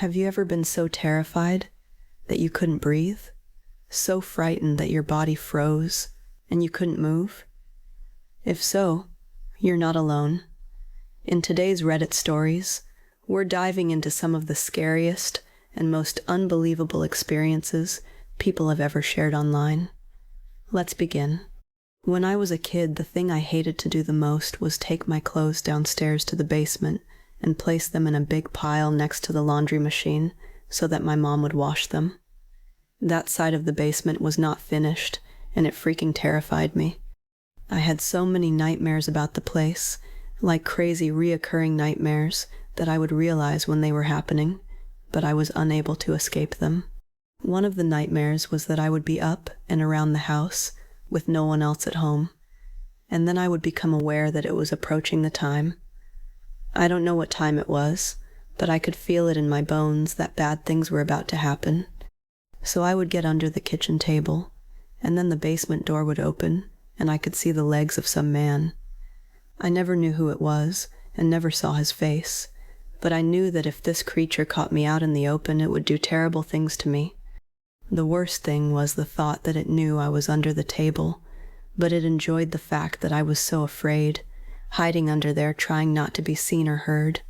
Have you ever been so terrified that you couldn't breathe? So frightened that your body froze and you couldn't move? If so, you're not alone. In today's Reddit stories, we're diving into some of the scariest and most unbelievable experiences people have ever shared online. Let's begin. When I was a kid, the thing I hated to do the most was take my clothes downstairs to the basement and place them in a big pile next to the laundry machine so that my mom would wash them. That side of the basement was not finished, and it freaking terrified me. I had so many nightmares about the place, like crazy reoccurring nightmares that I would realize when they were happening, but I was unable to escape them. One of the nightmares was that I would be up and around the house with no one else at home, and then I would become aware that it was approaching the time. I don't know what time it was, but I could feel it in my bones that bad things were about to happen. So I would get under the kitchen table, and then the basement door would open, and I could see the legs of some man. I never knew who it was, and never saw his face, but I knew that if this creature caught me out in the open, it would do terrible things to me. The worst thing was the thought that it knew I was under the table, but it enjoyed the fact that I was so afraid, hiding under there trying not to be seen or heard.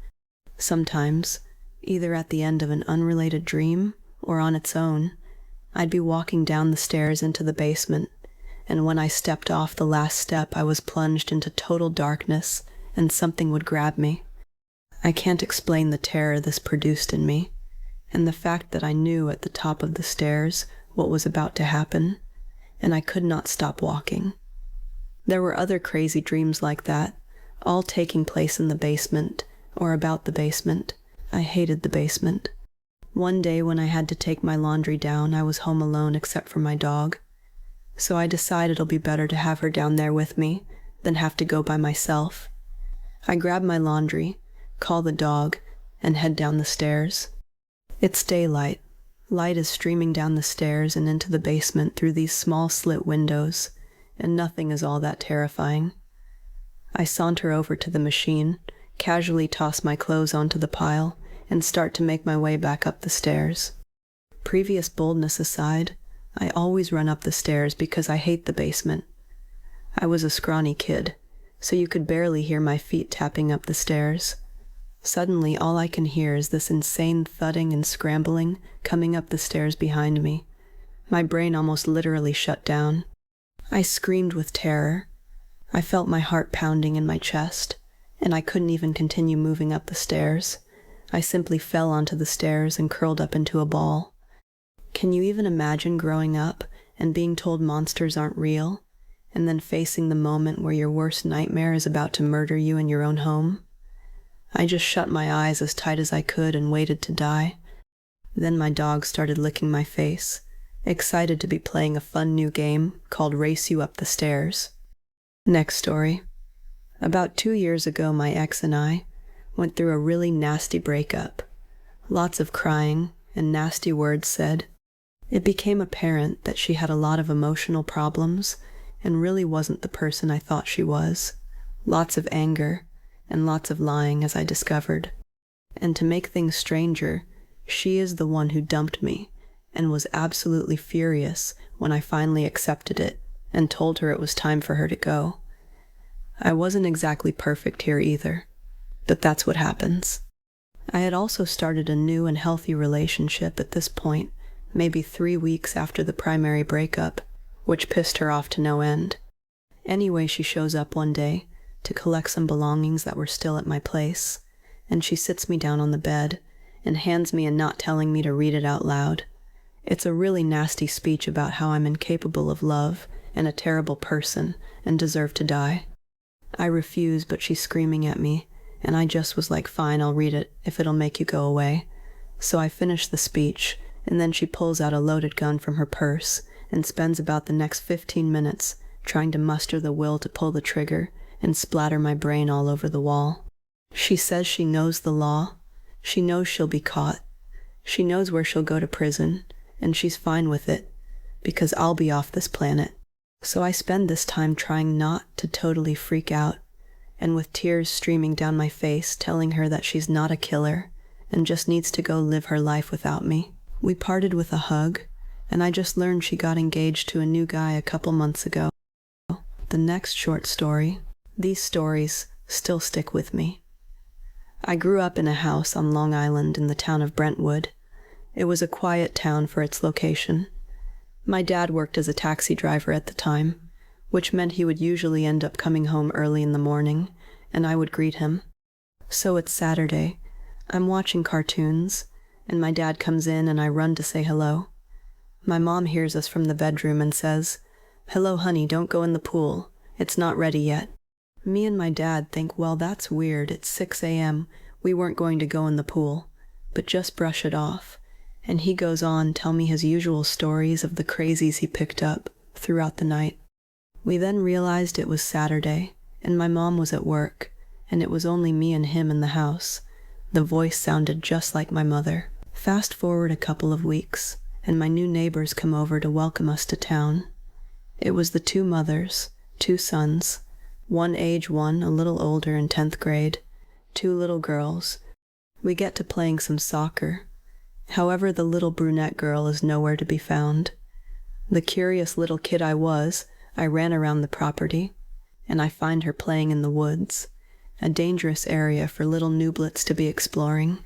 Sometimes, either at the end of an unrelated dream or on its own, I'd be walking down the stairs into the basement, and when I stepped off the last step, I was plunged into total darkness, and something would grab me. I can't explain the terror this produced in me, and the fact that I knew at the top of the stairs what was about to happen, and I could not stop walking. There were other crazy dreams like that, all taking place in the basement, or about the basement. I hated the basement. One day when I had to take my laundry down, I was home alone except for my dog. So I decided it'll be better to have her down there with me than have to go by myself. I grab my laundry, call the dog, and head down the stairs. It's daylight. Light is streaming down the stairs and into the basement through these small slit windows, and nothing is all that terrifying. I saunter over to the machine, casually toss my clothes onto the pile, and start to make my way back up the stairs. Previous boldness aside, I always run up the stairs because I hate the basement. I was a scrawny kid, so you could barely hear my feet tapping up the stairs. Suddenly, all I can hear is this insane thudding and scrambling coming up the stairs behind me. My brain almost literally shut down. I screamed with terror. I felt my heart pounding in my chest, and I couldn't even continue moving up the stairs. I simply fell onto the stairs and curled up into a ball. Can you even imagine growing up and being told monsters aren't real, and then facing the moment where your worst nightmare is about to murder you in your own home? I just shut my eyes as tight as I could and waited to die. Then my dog started licking my face, excited to be playing a fun new game called Race You Up the Stairs. Next story. About 2 years ago, my ex and I went through a really nasty breakup. Lots of crying and nasty words said. It became apparent that she had a lot of emotional problems and really wasn't the person I thought she was. Lots of anger and lots of lying, as I discovered. And to make things stranger, she is the one who dumped me and was absolutely furious when I finally accepted it and told her it was time for her to go. I wasn't exactly perfect here either, but that's what happens. I had also started a new and healthy relationship at this point, maybe 3 weeks after the primary breakup, which pissed her off to no end. Anyway, she shows up one day to collect some belongings that were still at my place, and she sits me down on the bed and hands me a note telling me to read it out loud. It's a really nasty speech about how I'm incapable of love and a terrible person and deserve to die. I refuse, but she's screaming at me, and I just was like, fine, I'll read it if it'll make you go away. So I finish the speech, and then she pulls out a loaded gun from her purse and spends about the next 15 minutes trying to muster the will to pull the trigger and splatter my brain all over the wall. She says she knows the law. She knows she'll be caught. She knows where she'll go to prison, and she's fine with it, because I'll be off this planet. So I spend this time trying not to totally freak out, and with tears streaming down my face telling her that she's not a killer, and just needs to go live her life without me. We parted with a hug, and I just learned she got engaged to a new guy a couple months ago. The next short story. These stories still stick with me. I grew up in a house on Long Island in the town of Brentwood. It was a quiet town for its location. My dad worked as a taxi driver at the time, which meant he would usually end up coming home early in the morning, and I would greet him. So it's Saturday. I'm watching cartoons, and my dad comes in and I run to say hello. My mom hears us from the bedroom and says, "Hello, honey, don't go in the pool. It's not ready yet." Me and my dad think, well, that's weird. It's 6 a.m. We weren't going to go in the pool, but just brush it off. And he goes on tell me his usual stories of the crazies he picked up throughout the night. We then realized it was Saturday, and my mom was at work, and it was only me and him in the house. The voice sounded just like my mother. Fast forward a couple of weeks, and my new neighbors come over to welcome us to town. It was the two mothers, two sons, one age 1, a little older in 10th grade, two little girls. We get to playing some soccer. However, the little brunette girl is nowhere to be found. The curious little kid I was, I ran around the property, and I find her playing in the woods, a dangerous area for little nooblets to be exploring.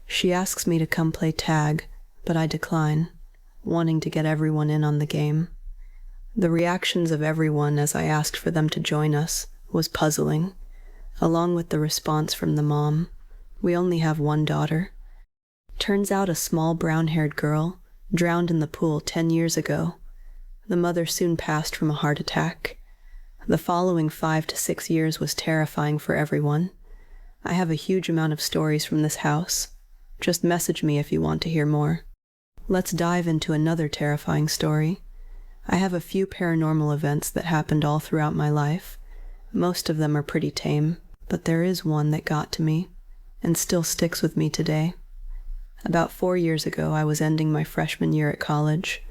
She asks me to come play tag, but I decline, wanting to get everyone in on the game. The reactions of everyone as I asked for them to join us was puzzling, along with the response from the mom. We only have one daughter. Turns out a small brown-haired girl drowned in the pool 10 years ago. The mother soon passed from a heart attack. The following 5 to 6 years was terrifying for everyone. I have a huge amount of stories from this house. Just message me if you want to hear more. Let's dive into another terrifying story. I have a few paranormal events that happened all throughout my life. Most of them are pretty tame, but there is one that got to me, and still sticks with me today. About 4 years ago, I was ending my freshman year at college.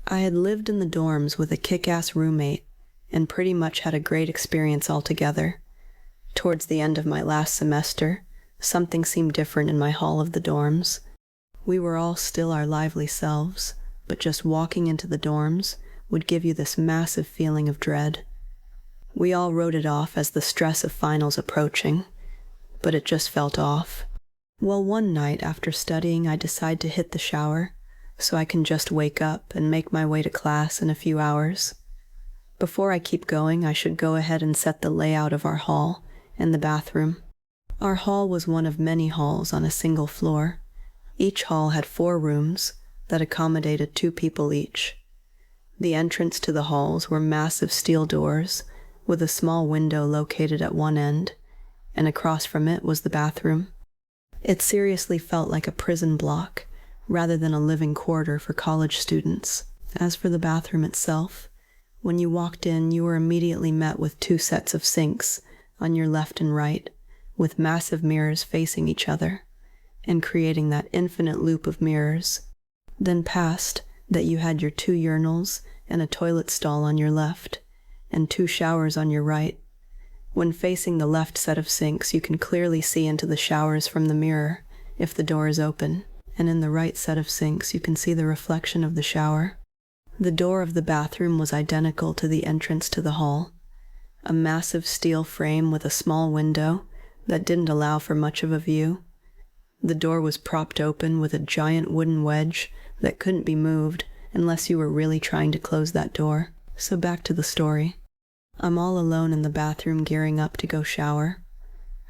I had lived in the dorms with a kick-ass roommate, and pretty much had a great experience altogether. Towards the end of my last semester, something seemed different in my hall of the dorms. We were all still our lively selves, but just walking into the dorms would give you this massive feeling of dread. We all wrote it off as the stress of finals approaching, but it just felt off. Well, one night after studying, I decide to hit the shower so I can just wake up and make my way to class in a few hours. Before I keep going, I should go ahead and set the layout of our hall and the bathroom. Our hall was one of many halls on a single floor. Each hall had 4 rooms that accommodated 2 people each. The entrance to the halls were massive steel doors with a small window located at one end, and across from it was the bathroom. It seriously felt like a prison block rather than a living quarter for college students. As for the bathroom itself, when you walked in, you were immediately met with 2 sets of sinks on your left and right, with massive mirrors facing each other, and creating that infinite loop of mirrors. Then past that you had your 2 urinals and a toilet stall on your left, and 2 showers on your right. When facing the left set of sinks, you can clearly see into the showers from the mirror if the door is open, and in the right set of sinks you can see the reflection of the shower. The door of the bathroom was identical to the entrance to the hall, a massive steel frame with a small window that didn't allow for much of a view. The door was propped open with a giant wooden wedge that couldn't be moved unless you were really trying to close that door. So back to the story. I'm all alone in the bathroom gearing up to go shower.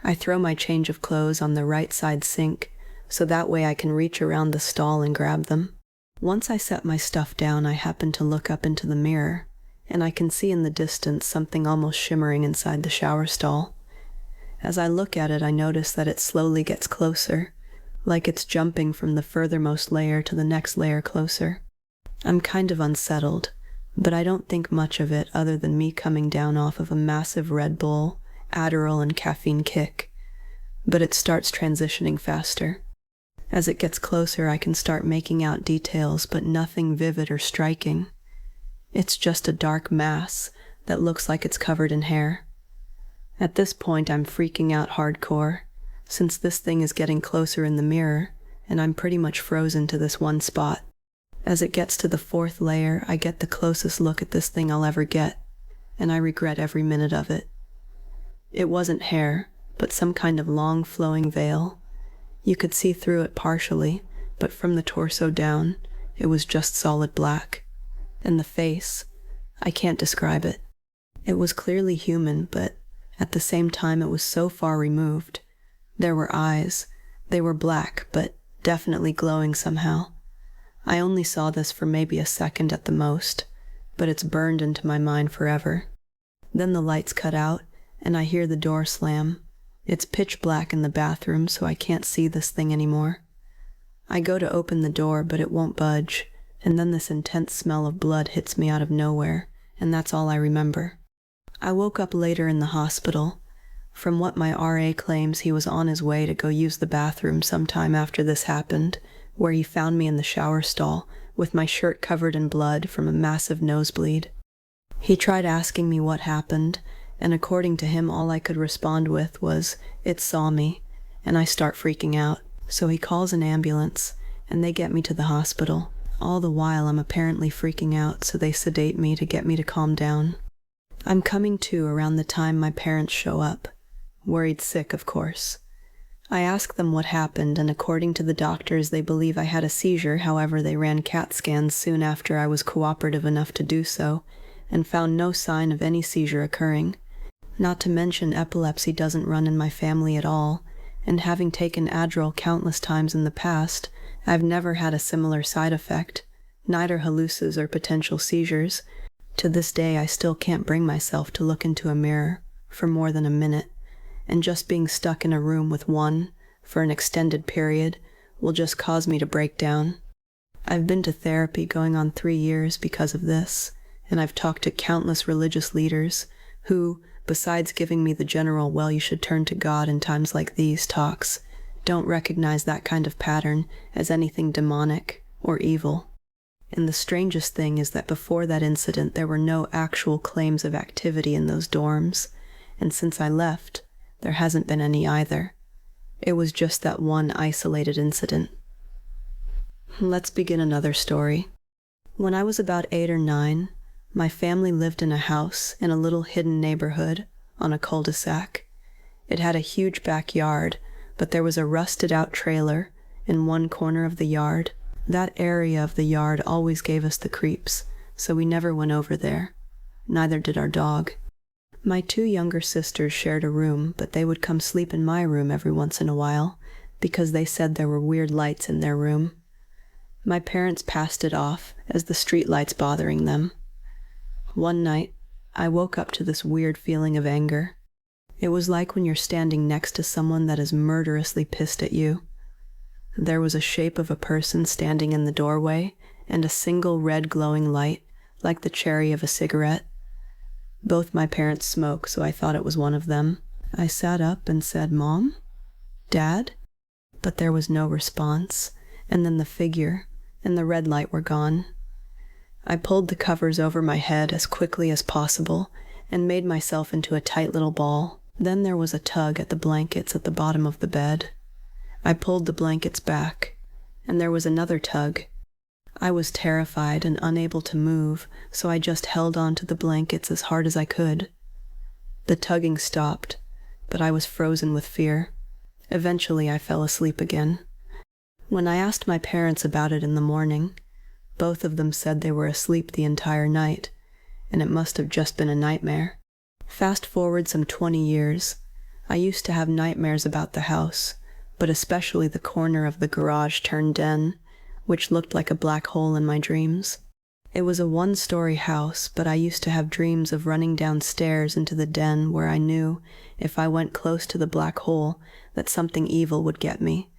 I throw my change of clothes on the right side sink so that way I can reach around the stall and grab them. Once I set my stuff down, I happen to look up into the mirror, and I can see in the distance something almost shimmering inside the shower stall. As I look at it, I notice that it slowly gets closer, like it's jumping from the furthermost layer to the next layer closer. I'm kind of unsettled, but I don't think much of it other than me coming down off of a massive Red Bull, Adderall, and caffeine kick. But it starts transitioning faster. As it gets closer, I can start making out details, but nothing vivid or striking. It's just a dark mass that looks like it's covered in hair. At this point, I'm freaking out hardcore, since this thing is getting closer in the mirror, and I'm pretty much frozen to this one spot. As it gets to the fourth layer, I get the closest look at this thing I'll ever get, and I regret every minute of it. It wasn't hair, but some kind of long flowing veil. You could see through it partially, but from the torso down, it was just solid black. And the face, I can't describe it. It was clearly human, but at the same time it was so far removed. There were eyes. They were black, but definitely glowing somehow. I only saw this for maybe a second at the most, but it's burned into my mind forever. Then the lights cut out, and I hear the door slam. It's pitch black in the bathroom, so I can't see this thing anymore. I go to open the door, but it won't budge, and then this intense smell of blood hits me out of nowhere, and that's all I remember. I woke up later in the hospital. From what my RA claims, he was on his way to go use the bathroom sometime after this happened, where he found me in the shower stall with my shirt covered in blood from a massive nosebleed. He tried asking me what happened, and according to him all I could respond with was, "It saw me," and I start freaking out. So he calls an ambulance, and they get me to the hospital. All the while I'm apparently freaking out, so they sedate me to get me to calm down. I'm coming to around the time my parents show up. Worried sick, of course. I ask them what happened, and according to the doctors, they believe I had a seizure. However, they ran CAT scans soon after I was cooperative enough to do so, and found no sign of any seizure occurring. Not to mention epilepsy doesn't run in my family at all, and having taken Adderall countless times in the past, I've never had a similar side effect, neither hallucinations or potential seizures. To this day, I still can't bring myself to look into a mirror for more than a minute, and just being stuck in a room with one for an extended period will just cause me to break down. I've been to therapy going on 3 years because of this, and I've talked to countless religious leaders who, besides giving me the general "well, you should turn to God in times like these" talks, don't recognize that kind of pattern as anything demonic or evil. And the strangest thing is that before that incident there were no actual claims of activity in those dorms, and since I left, there hasn't been any either. It was just that one isolated incident. Let's begin another story. When I was about 8 or 9, my family lived in a house in a little hidden neighborhood on a cul-de-sac. It had a huge backyard, but there was a rusted-out trailer in one corner of the yard. That area of the yard always gave us the creeps, so we never went over there. Neither did our dog. My 2 younger sisters shared a room, but they would come sleep in my room every once in a while, because they said there were weird lights in their room. My parents passed it off as the street lights bothering them. One night, I woke up to this weird feeling of anger. It was like when you're standing next to someone that is murderously pissed at you. There was a shape of a person standing in the doorway, and a single red glowing light, like the cherry of a cigarette. Both my parents smoke, so I thought it was one of them. I sat up and said, "Mom? Dad?" But there was no response, and then the figure and the red light were gone. I pulled the covers over my head as quickly as possible and made myself into a tight little ball. Then there was a tug at the blankets at the bottom of the bed. I pulled the blankets back, and there was another tug. I was terrified and unable to move, so I just held on to the blankets as hard as I could. The tugging stopped, but I was frozen with fear. Eventually, I fell asleep again. When I asked my parents about it in the morning, both of them said they were asleep the entire night, and it must have just been a nightmare. Fast forward some 20 years, I used to have nightmares about the house, but especially the corner of the garage turned den, which looked like a black hole in my dreams. It was a 1-story house, but I used to have dreams of running downstairs into the den where I knew, if I went close to the black hole, that something evil would get me.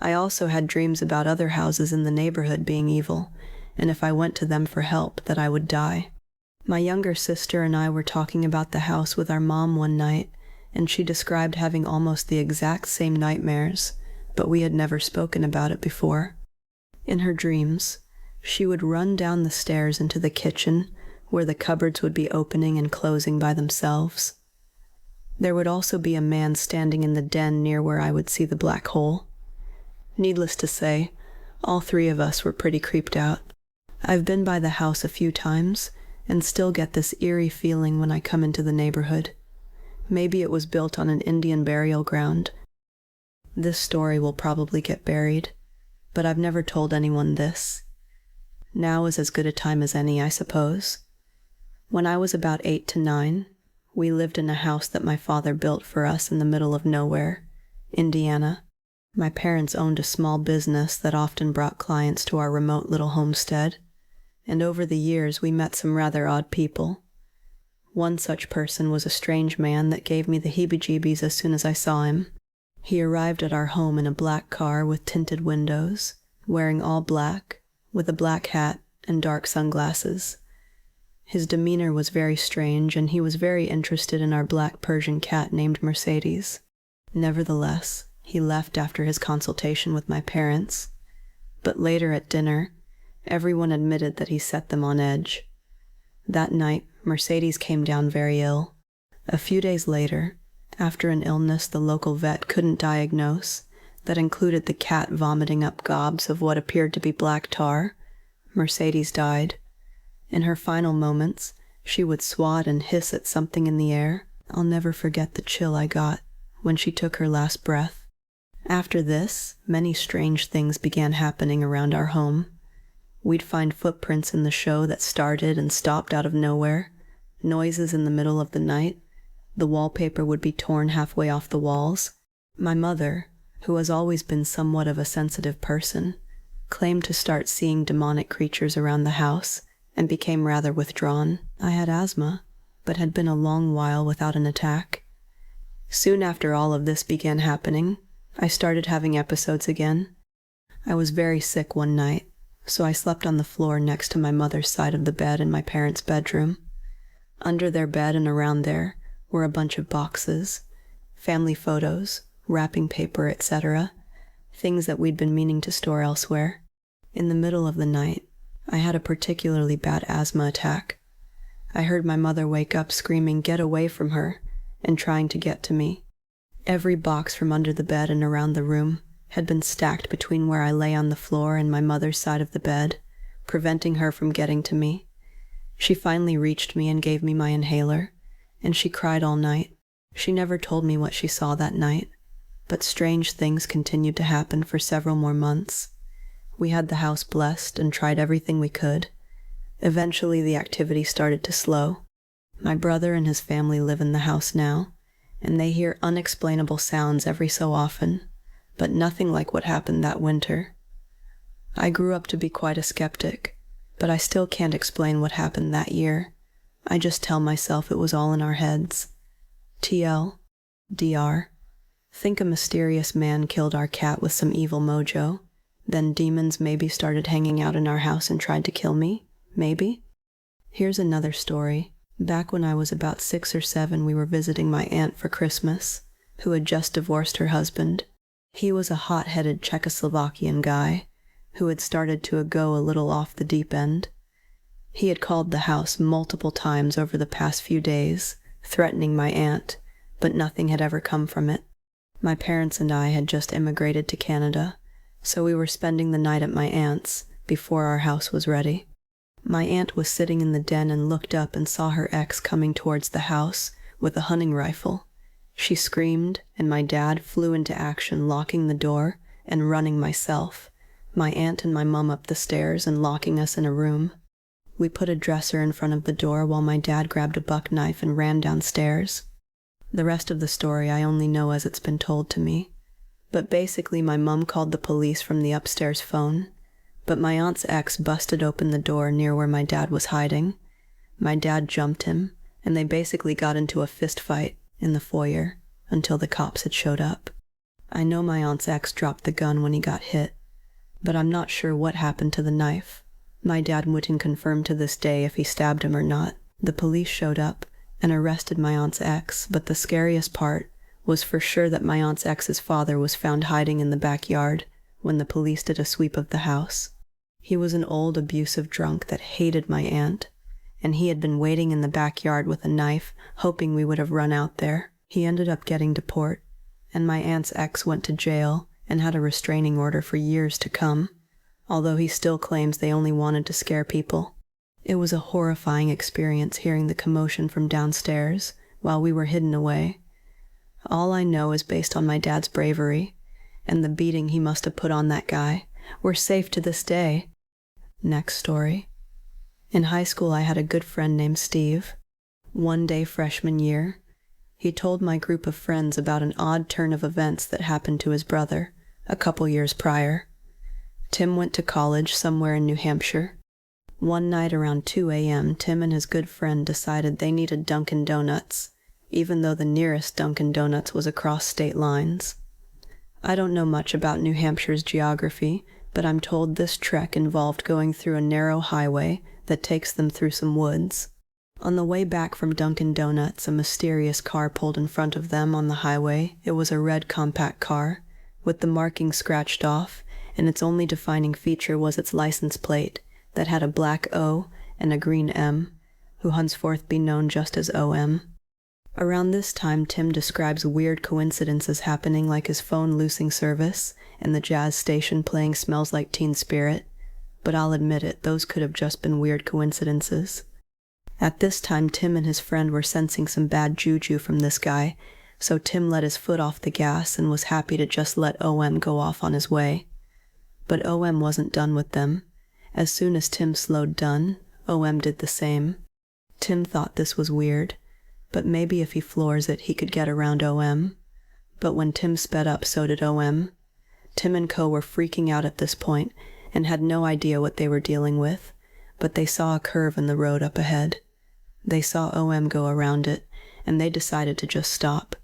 I also had dreams about other houses in the neighborhood being evil, and if I went to them for help, that I would die. My younger sister and I were talking about the house with our mom one night, and she described having almost the exact same nightmares, but we had never spoken about it before. In her dreams, she would run down the stairs into the kitchen, where the cupboards would be opening and closing by themselves. There would also be a man standing in the den near where I would see the black hole. Needless to say, all three of us were pretty creeped out. I've been by the house a few times and still get this eerie feeling when I come into the neighborhood. Maybe it was built on an Indian burial ground. This story will probably get buried, but I've never told anyone this. Now is as good a time as any, I suppose. When I was about 8 to 9, we lived in a house that my father built for us in the middle of nowhere, Indiana. My parents owned a small business that often brought clients to our remote little homestead, and over the years we met some rather odd people. One such person was a strange man that gave me the heebie-jeebies as soon as I saw him. He arrived at our home in a black car with tinted windows, wearing all black, with a black hat and dark sunglasses. His demeanor was very strange, and he was very interested in our black Persian cat named Mercedes. Nevertheless, he left after his consultation with my parents, but later at dinner, everyone admitted that he set them on edge. That night, Mercedes came down very ill. A few days later, after an illness the local vet couldn't diagnose, that included the cat vomiting up gobs of what appeared to be black tar, Mercedes died. In her final moments, she would swat and hiss at something in the air. I'll never forget the chill I got when she took her last breath. After this, many strange things began happening around our home. We'd find footprints in the show that started and stopped out of nowhere, noises in the middle of the night. The wallpaper would be torn halfway off the walls. My mother, who has always been somewhat of a sensitive person, claimed to start seeing demonic creatures around the house and became rather withdrawn. I had asthma, but had been a long while without an attack. Soon after all of this began happening, I started having episodes again. I was very sick one night, so I slept on the floor next to my mother's side of the bed in my parents' bedroom. Under their bed and around there were a bunch of boxes, family photos, wrapping paper, etc., things that we'd been meaning to store elsewhere. In the middle of the night, I had a particularly bad asthma attack. I heard my mother wake up screaming, "Get away from her," and trying to get to me. Every box from under the bed and around the room had been stacked between where I lay on the floor and my mother's side of the bed, preventing her from getting to me. She finally reached me and gave me my inhaler, and she cried all night. She never told me what she saw that night, but strange things continued to happen for several more months. We had the house blessed and tried everything we could. Eventually, the activity started to slow. My brother and his family live in the house now, and they hear unexplainable sounds every so often, but nothing like what happened that winter. I grew up to be quite a skeptic, but I still can't explain what happened that year. I just tell myself it was all in our heads. TL, DR. Think a mysterious man killed our cat with some evil mojo. Then demons maybe started hanging out in our house and tried to kill me, maybe? Here's another story. Back when I was about 6 or 7, we were visiting my aunt for Christmas, who had just divorced her husband. He was a hot-headed Czechoslovakian guy, who had started to go a little off the deep end. He had called the house multiple times over the past few days, threatening my aunt, but nothing had ever come from it. My parents and I had just immigrated to Canada, so we were spending the night at my aunt's before our house was ready. My aunt was sitting in the den and looked up and saw her ex coming towards the house with a hunting rifle. She screamed, and my dad flew into action, locking the door and running myself, my aunt and my mum up the stairs and locking us in a room. We put a dresser in front of the door while my dad grabbed a buck knife and ran downstairs. The rest of the story I only know as it's been told to me. But basically my mum called the police from the upstairs phone, but my aunt's ex busted open the door near where my dad was hiding. My dad jumped him, and they basically got into a fist fight in the foyer until the cops had showed up. I know my aunt's ex dropped the gun when he got hit, but I'm not sure what happened to the knife. My dad wouldn't confirm to this day if he stabbed him or not. The police showed up and arrested my aunt's ex, but the scariest part was for sure that my aunt's ex's father was found hiding in the backyard when the police did a sweep of the house. He was an old, abusive drunk that hated my aunt, and he had been waiting in the backyard with a knife, hoping we would have run out there. He ended up getting to port, and my aunt's ex went to jail and had a restraining order for years to come, although he still claims they only wanted to scare people. It was a horrifying experience hearing the commotion from downstairs while we were hidden away. All I know is based on my dad's bravery, and the beating he must have put on that guy. We're safe to this day. Next story. In high school, I had a good friend named Steve. One day freshman year, he told my group of friends about an odd turn of events that happened to his brother a couple years prior. Tim went to college somewhere in New Hampshire. One night around 2 a.m., Tim and his good friend decided they needed Dunkin' Donuts, even though the nearest Dunkin' Donuts was across state lines. I don't know much about New Hampshire's geography, but I'm told this trek involved going through a narrow highway that takes them through some woods. On the way back from Dunkin' Donuts, a mysterious car pulled in front of them on the highway. It was a red compact car, with the markings scratched off, and its only defining feature was its license plate that had a black O and a green M, who henceforth be known just as OM. Around this time, Tim describes weird coincidences happening, like his phone losing service and the jazz station playing Smells Like Teen Spirit, but I'll admit it, those could have just been weird coincidences. At this time, Tim and his friend were sensing some bad juju from this guy, so Tim let his foot off the gas and was happy to just let OM go off on his way. But OM wasn't done with them. As soon as Tim slowed down, OM did the same. Tim thought this was weird, but maybe if he floors it, he could get around OM. But when Tim sped up, so did OM. Tim and co were freaking out at this point and had no idea what they were dealing with, but they saw a curve in the road up ahead. They saw OM go around it, and they decided to just stop.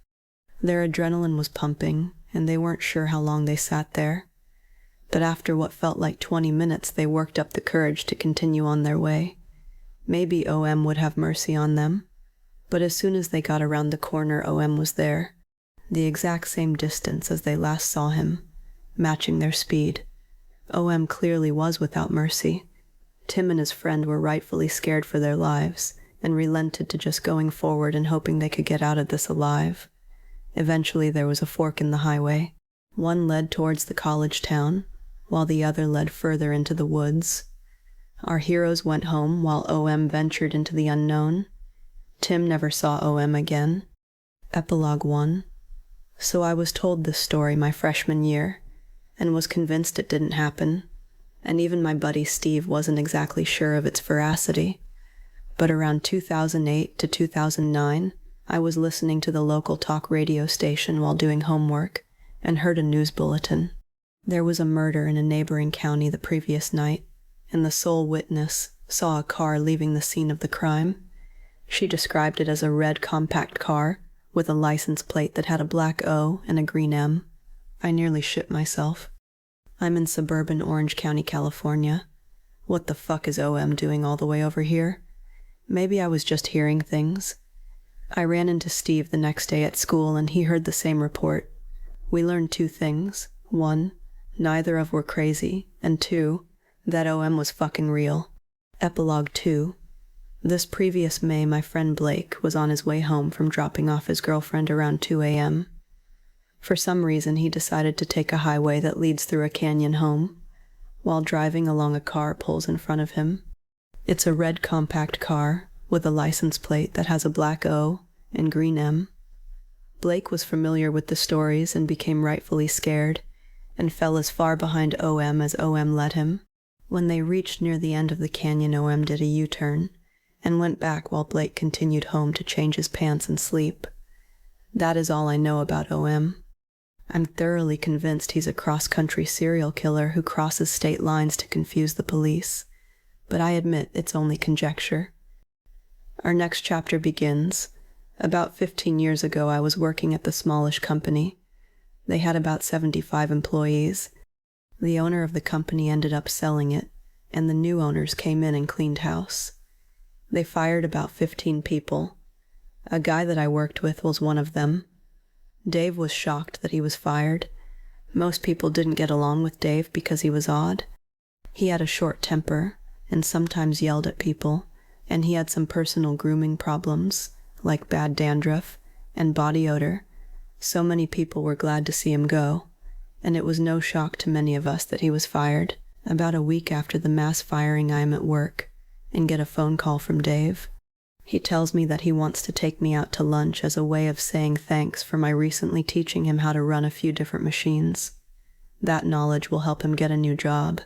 Their adrenaline was pumping, and they weren't sure how long they sat there. But after what felt like 20 minutes, they worked up the courage to continue on their way. Maybe OM would have mercy on them. But as soon as they got around the corner, OM was there, the exact same distance as they last saw him, matching their speed. OM clearly was without mercy. Tim and his friend were rightfully scared for their lives, and relented to just going forward and hoping they could get out of this alive. Eventually there was a fork in the highway. One led towards the college town, while the other led further into the woods. Our heroes went home while OM ventured into the unknown. Tim never saw OM again. Epilogue 1. So I was told this story my freshman year, and was convinced it didn't happen, and even my buddy Steve wasn't exactly sure of its veracity. But around 2008 to 2009, I was listening to the local talk radio station while doing homework, and heard a news bulletin. There was a murder in a neighboring county the previous night, and the sole witness saw a car leaving the scene of the crime. She described it as a red compact car with a license plate that had a black O and a green M. I nearly shit myself. I'm in suburban Orange County, California. What the fuck is OM doing all the way over here? Maybe I was just hearing things. I ran into Steve the next day at school, and he heard the same report. We learned 2 things. 1, neither of were crazy, and 2, that OM was fucking real. Epilogue 2. This previous May, my friend Blake was on his way home from dropping off his girlfriend around 2 a.m. For some reason, he decided to take a highway that leads through a canyon home. While driving along, a car pulls in front of him. It's a red compact car with a license plate that has a black O and green M. Blake was familiar with the stories and became rightfully scared, and fell as far behind OM as OM let him. When they reached near the end of the canyon, OM did a U-turn, and went back while Blake continued home to change his pants and sleep. That is all I know about OM. I'm thoroughly convinced he's a cross-country serial killer who crosses state lines to confuse the police, but I admit it's only conjecture. Our next chapter begins. About 15 years ago, I was working at the smallish company. They had about 75 employees. The owner of the company ended up selling it, and the new owners came in and cleaned house. They fired about 15 people. A guy that I worked with was one of them. Dave was shocked that he was fired. Most people didn't get along with Dave because he was odd. He had a short temper, and sometimes yelled at people, and he had some personal grooming problems, like bad dandruff, and body odor. So many people were glad to see him go, and it was no shock to many of us that he was fired. About a week after the mass firing, I am at work and get a phone call from Dave. He tells me that he wants to take me out to lunch as a way of saying thanks for my recently teaching him how to run a few different machines. That knowledge will help him get a new job.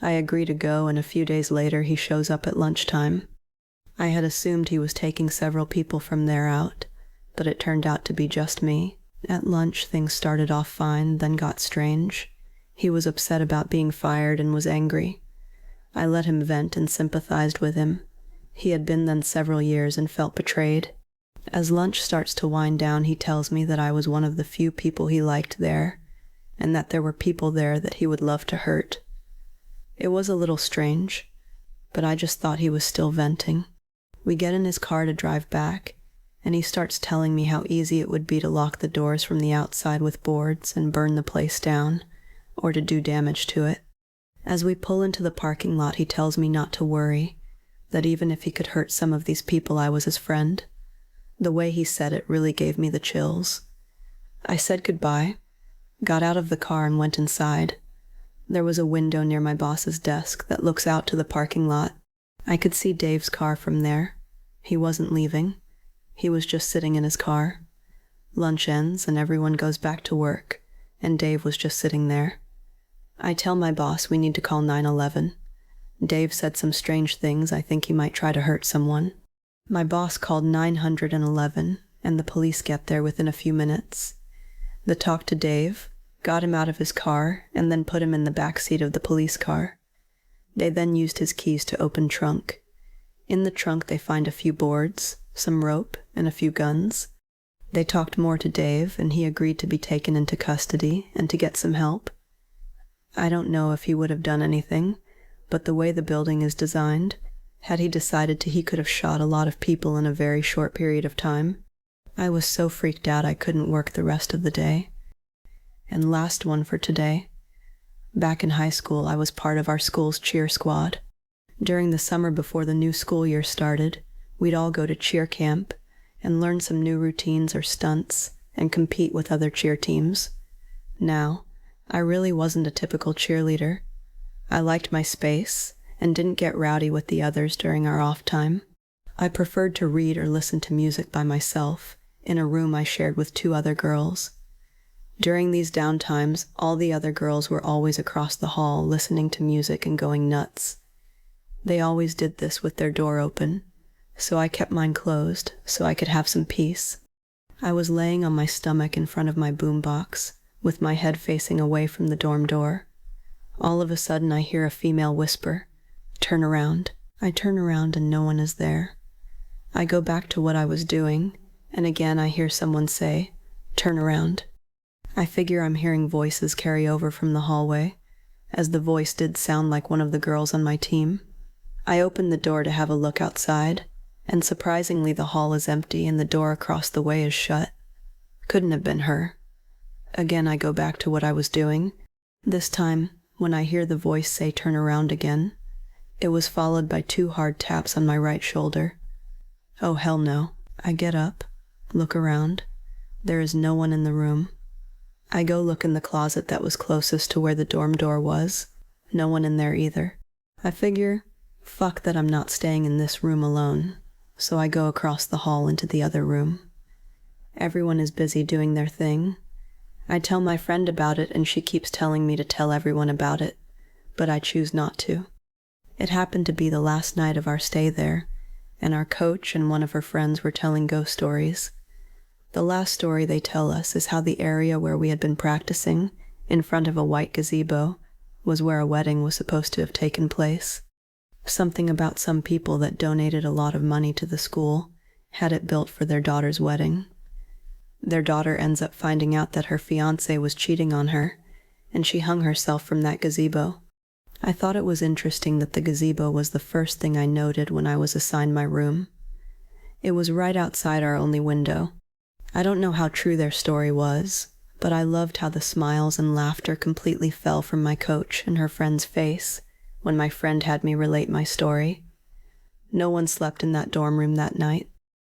I agree to go, and a few days later he shows up at lunchtime. I had assumed he was taking several people from there out, but it turned out to be just me. At lunch, things started off fine, then got strange. He was upset about being fired and was angry. I let him vent and sympathized with him. He had been then several years and felt betrayed. As lunch starts to wind down, he tells me that I was one of the few people he liked there, and that there were people there that he would love to hurt. It was a little strange, but I just thought he was still venting. We get in his car to drive back, and he starts telling me how easy it would be to lock the doors from the outside with boards and burn the place down, or to do damage to it. As we pull into the parking lot, he tells me not to worry, that even if he could hurt some of these people, I was his friend. The way he said it really gave me the chills. I said goodbye, got out of the car and went inside. There was a window near my boss's desk that looks out to the parking lot. I could see Dave's car from there. He wasn't leaving. He was just sitting in his car. Lunch ends and everyone goes back to work, and Dave was just sitting there. I tell my boss we need to call 911. Dave said some strange things. I think he might try to hurt someone. My boss called 911, and the police get there within a few minutes. They talked to Dave, got him out of his car, and then put him in the back seat of the police car. They then used his keys to open trunk. In the trunk they find a few boards, some rope, and a few guns. They talked more to Dave, and he agreed to be taken into custody and to get some help. I don't know if he would have done anything, but the way the building is designed, had he decided to, he could have shot a lot of people in a very short period of time. I was so freaked out I couldn't work the rest of the day. And last one for today. Back in high school, I was part of our school's cheer squad. During the summer before the new school year started, we'd all go to cheer camp and learn some new routines or stunts and compete with other cheer teams. Now, I really wasn't a typical cheerleader. I liked my space and didn't get rowdy with the others during our off time. I preferred to read or listen to music by myself in a room I shared with 2 other girls. During these downtimes, all the other girls were always across the hall listening to music and going nuts. They always did this with their door open, so I kept mine closed so I could have some peace. I was laying on my stomach in front of my boombox, with my head facing away from the dorm door. All of a sudden I hear a female whisper, "Turn around." I turn around and no one is there. I go back to what I was doing, and again I hear someone say, "Turn around." I figure I'm hearing voices carry over from the hallway, as the voice did sound like one of the girls on my team. I open the door to have a look outside, and surprisingly the hall is empty and the door across the way is shut. Couldn't have been her. Again I go back to what I was doing. This time, when I hear the voice say "turn around" again, it was followed by 2 hard taps on my right shoulder. Oh hell no. I get up, look around. There is no one in the room. I go look in the closet that was closest to where the dorm door was. No one in there either. I figure, fuck that I'm not staying in this room alone, so I go across the hall into the other room. Everyone is busy doing their thing. I tell my friend about it and she keeps telling me to tell everyone about it, but I choose not to. It happened to be the last night of our stay there, and our coach and one of her friends were telling ghost stories. The last story they tell us is how the area where we had been practicing, in front of a white gazebo, was where a wedding was supposed to have taken place. Something about some people that donated a lot of money to the school had it built for their daughter's wedding. Their daughter ends up finding out that her fiancé was cheating on her, and she hung herself from that gazebo. I thought it was interesting that the gazebo was the first thing I noted when I was assigned my room. It was right outside our only window. I don't know how true their story was, but I loved how the smiles and laughter completely fell from my coach and her friend's face when my friend had me relate my story. No one slept in that dorm room that night.